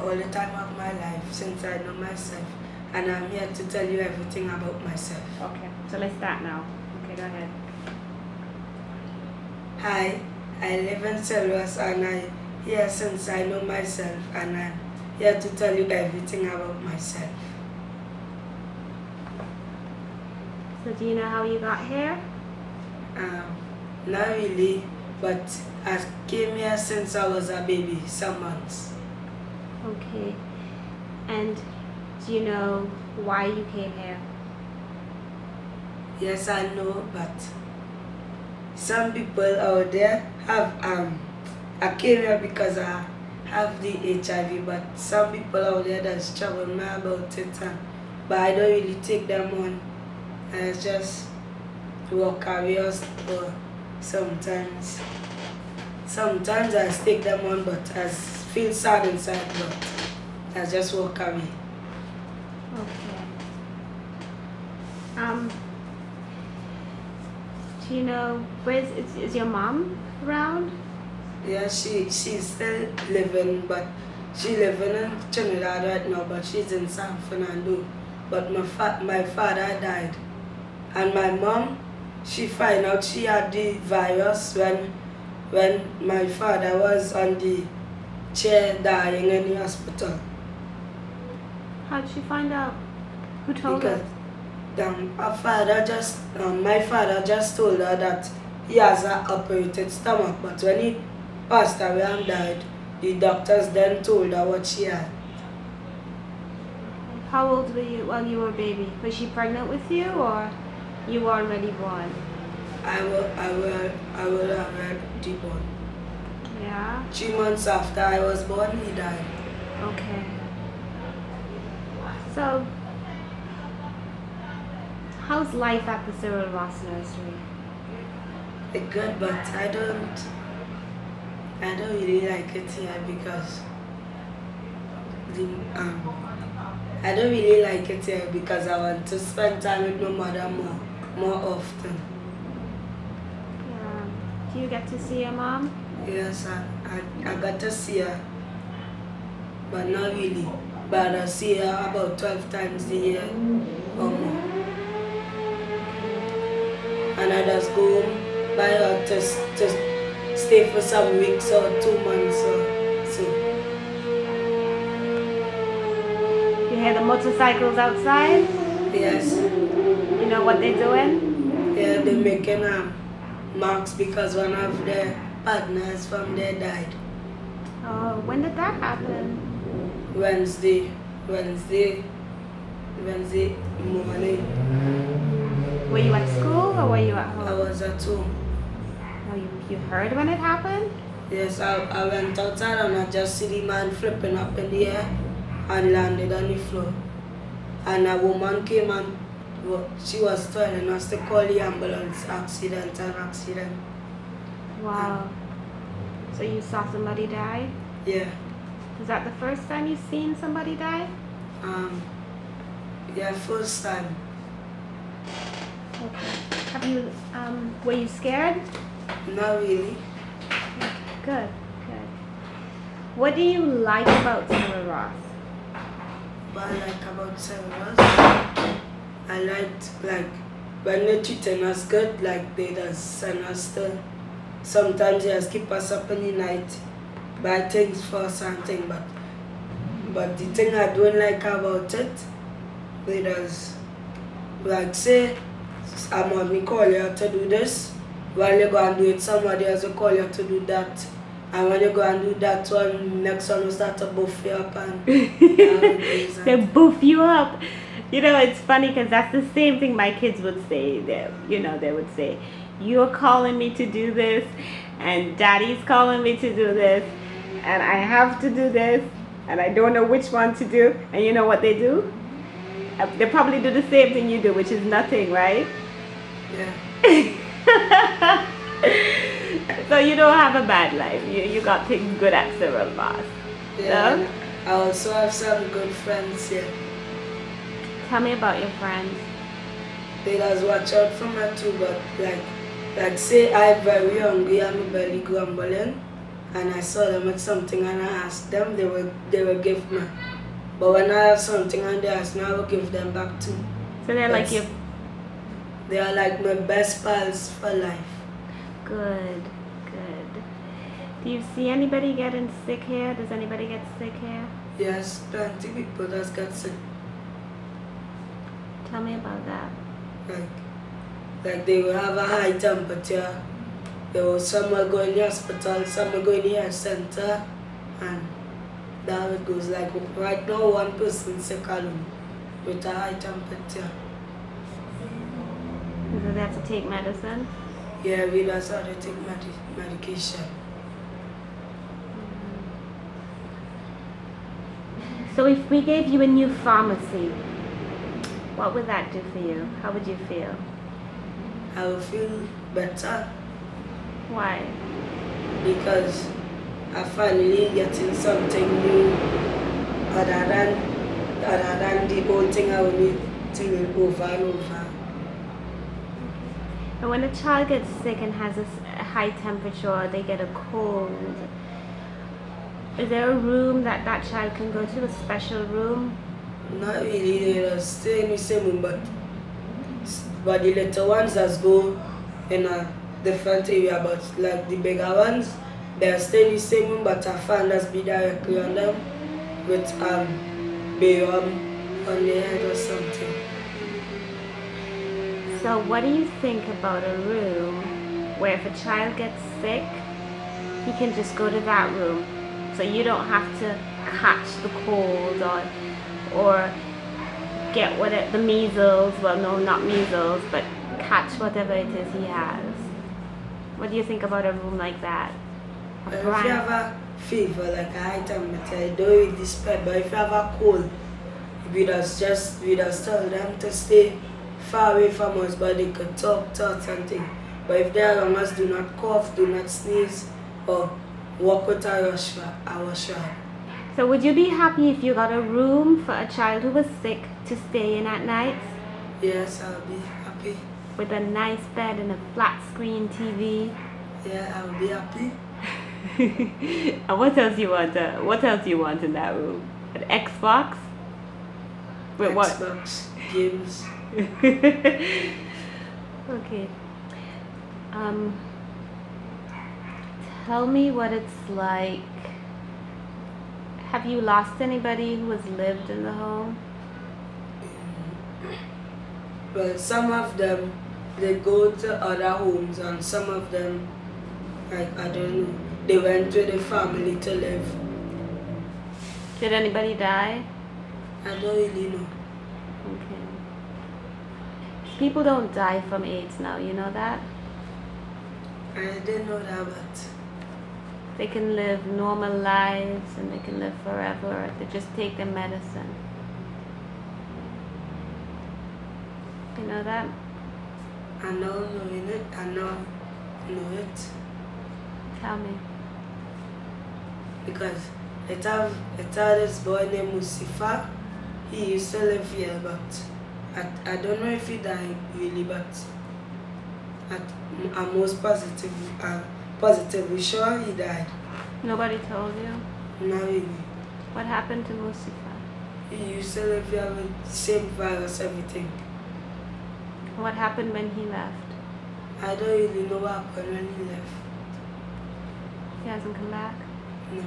all the time of my life since I know myself, and I'm here to tell you everything about myself. Okay, so let's start now. Okay, go ahead. Hi, I live in Cyril Ross and I'm here since I know myself, and I'm here to tell you everything about myself. So do you know how you got here? Not really, but I came here since I was a baby, some months. Okay. And do you know why you came here? Yes, I know, but some people out there have, I came here because I have the HIV, but some people out there that's trouble me about it, but I don't really take them on. I just walk away or sometimes I take them on, but I feel sad inside, but I just walk away. Okay. Do you know, is your mom around? Yeah, she's still living, but she living in Trinidad right now, but she's in San Fernando. But my father died, and my mom, she find out she had the virus when my father was on the chair dying in the hospital. How'd she find out? Who told her? My father just told her that he has an operated stomach, but when he passed away and died, the doctors then told her what she had. How old were you while you were a baby? Was she pregnant with you, or you were already born? I will already born. Yeah? 3 months after I was born, he died. Okay. So, how's life at the Cyril Ross Nursery? It's good, but I don't really like it here because I don't really like it here because I want to spend time with my mother more often. Yeah. Do you get to see your mom? Yes, I got to see her, but not really. But I see her about 12 times a year or more. And I just go home by her to stay for some weeks or 2 months or so. You hear the motorcycles outside? Yes. You know what they're doing? Yeah, they're making marks because one of their partners from there died. Oh, when did that happen? Wednesday morning. Were you at school or were you at home? I was at home. Oh, you heard when it happened? Yes, I went outside and I just see the man flipping up in the air and landed on the floor. And a woman came and she was telling us to call the ambulance. Accident. Wow. So you saw somebody die? Yeah. Is that the first time you've seen somebody die? Yeah, first time. Okay. Were you scared? Not really. Good. What do you like about Cyril Ross? What I like about Cyril Ross, I liked when they treating us good, like they just send us to, sometimes they just keep us up in the night, buy things for us and things, but the thing I don't like about it, they just, like say, mommy call you to do this, while you go and do it, somebody else will call you to do that. And when you go and do that one, next one will start to buff you up and they buff you up. You know, it's funny because that's the same thing my kids would say. They would say, you're calling me to do this, and daddy's calling me to do this, and I have to do this, and I don't know which one to do. And you know what they do? They probably do the same thing you do, which is nothing, right? Yeah. So you don't have a bad life. You got things good at Cyril Ross. Yeah. So? I also have some good friends here. Tell me about your friends. They just watch out for me too, but like say I'm very hungry and my belly grumbling, and I saw them with something and I asked them, they will give me. But when I have something and they ask me, I will give them back too. So they're like your... They are like my best pals for life. Good, good. Do you see anybody getting sick here? Does anybody get sick here? Yes, plenty people that get sick. Tell me about that. Like they will have a high temperature. Some will go in the hospital, some will go in the health center, and that it goes. Like right now, one person sick alone with a high temperature. Do they have to take medicine? Yeah, we just have to take medication. So if we gave you a new pharmacy, what would that do for you? How would you feel? I will feel better. Why? Because I finally getting something new other than the old thing I will need to do over and over. And when a child gets sick and has a high temperature or they get a cold, is there a room that child can go to, a special room? Not really, they just stay in the same room, but the little ones just go in a different area, but like the bigger ones, they stay in the same room, but a fan just be directly on them with bayum on the head or something. So what do you think about a room where if a child gets sick, he can just go to that room, so you don't have to catch the cold or get the measles, well no, not measles, but catch whatever it is he has? What do you think about a room like that? If you have a fever, like a high temperature, you don't really spread, but if you have a cold, we just tell them to stay far away from us, but they could talk and things. But if they are around us, do not cough, do not sneeze, or walk with a wash rag. So would you be happy if you got a room for a child who was sick to stay in at night? Yes, I'll be happy. With a nice bed and a flat screen TV? Yeah, I'll be happy. And what else you want in that room? An Xbox? With Xbox, games. Okay. Tell me what it's like. Have you lost anybody who has lived in the home? Well, some of them, they go to other homes, and some of them, like, I don't know, they went with the family to live. Did anybody die? I don't really know. Okay. People don't die from AIDS now, you know that? I didn't know that, but they can live normal lives and they can live forever. They just take their medicine. You know that? I know it. I know it. Tell me. Because it have this boy named Musifa. He used to live here, but I don't know if he died really, but I'm most positively sure he died. Nobody told you? Not really. What happened to Musifa? He used to live here with the same virus, everything. What happened when he left? I don't really know what happened when he left. He hasn't come back? No.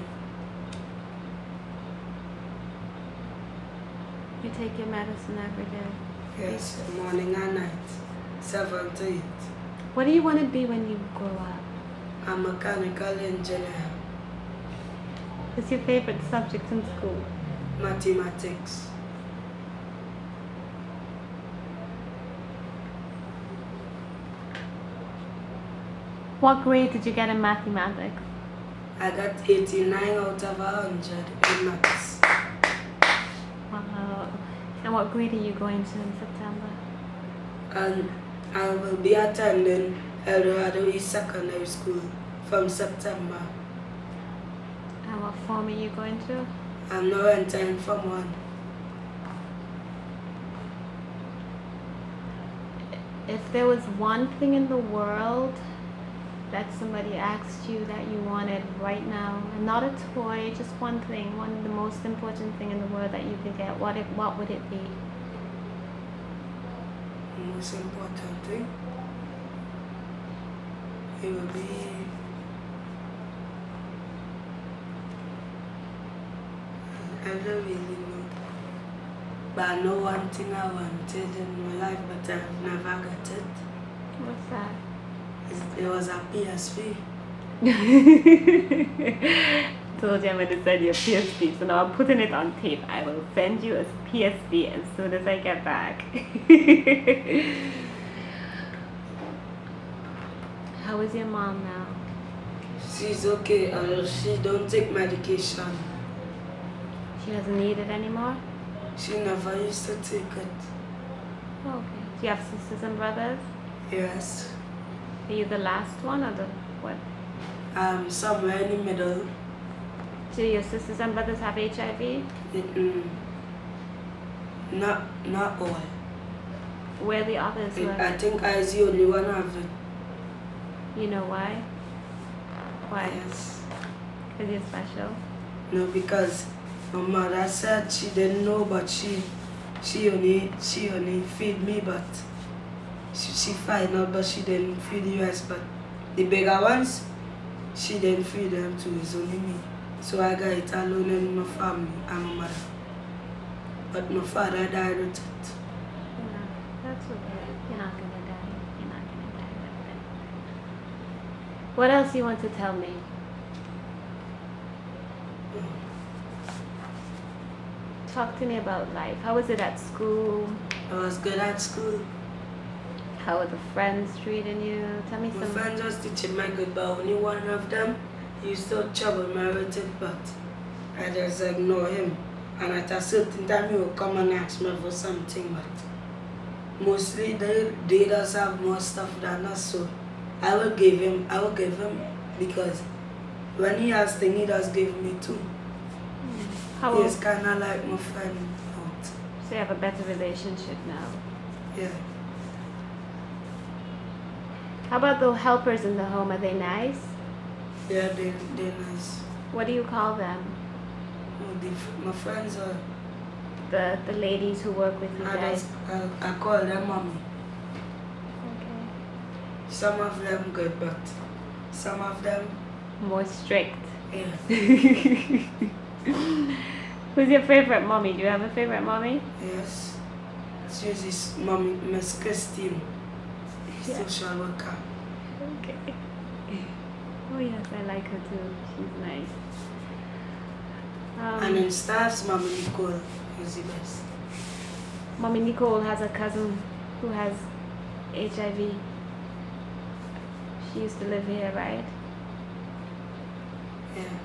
You take your medicine every day? Yes, morning and night, 7 to 8. What do you want to be when you grow up? I'm a mechanical engineer. What's your favorite subject in school? Mathematics. What grade did you get in mathematics? I got 89 out of 100 in maths. Wow. And what grade are you going to in September? And I will be attending Eldorado East Secondary School from September. And what form are you going to? I'm now entering Form 1. If there was one thing in the world that somebody asked you that you wanted right now, and not a toy, just one thing, the most important thing in the world that you could get, what would it be? The most important thing? It would be... I don't really know. But I know one thing I wanted in my life, but I've never got it. What's that? It was a PSP. Told you I'm going to send you a PSP, so now I'm putting it on tape. I will send you a PSP as soon as I get back. How is your mom now? She's okay, she don't take medication. She doesn't need it anymore? She never used to take it. Okay. Do you have sisters and brothers? Yes. Are you the last one or the what? Somewhere in the middle. Do your sisters and brothers have HIV? Not all. Where the others were? I think I was the only one have it. You know why? Why? Yes. Because you're special? No, because my mother said she didn't know, but she only feed me, but she find out, but she didn't feed the rest. But the bigger ones, she didn't feed them too. It's only me. So I got it alone in my family and my mother. But my father died with it. Yeah, that's okay. You're not gonna die. You're not gonna die with it. What else do you want to tell me? Talk to me about life. How was it at school? I was good at school. How were the friends treating you? Tell me My some. friends was teaching me good, but only one of them used to trouble me with it, but I just ignore him. And at a certain time he would come and ask me for something, but mostly they just have more stuff than us, so I will give him because when he has things he does give me too. How He's kinda like my friend out. So you have a better relationship now. Yeah. How about the helpers in the home? Are they nice? Yeah, they're nice. What do you call them? My friends are... The ladies who work with you guys? I call them mommy. Okay. Some of them good, but some of them... More strict. Yeah. Who's your favorite mommy? Do you have a favorite mommy? Yes. She's this mommy, Miss Christine. Yeah. Social worker. Okay. Oh yes, I like her too. She's nice. And in staff's Mommy Nicole is the best. Mommy Nicole has a cousin who has HIV. She used to live here, right? Yeah.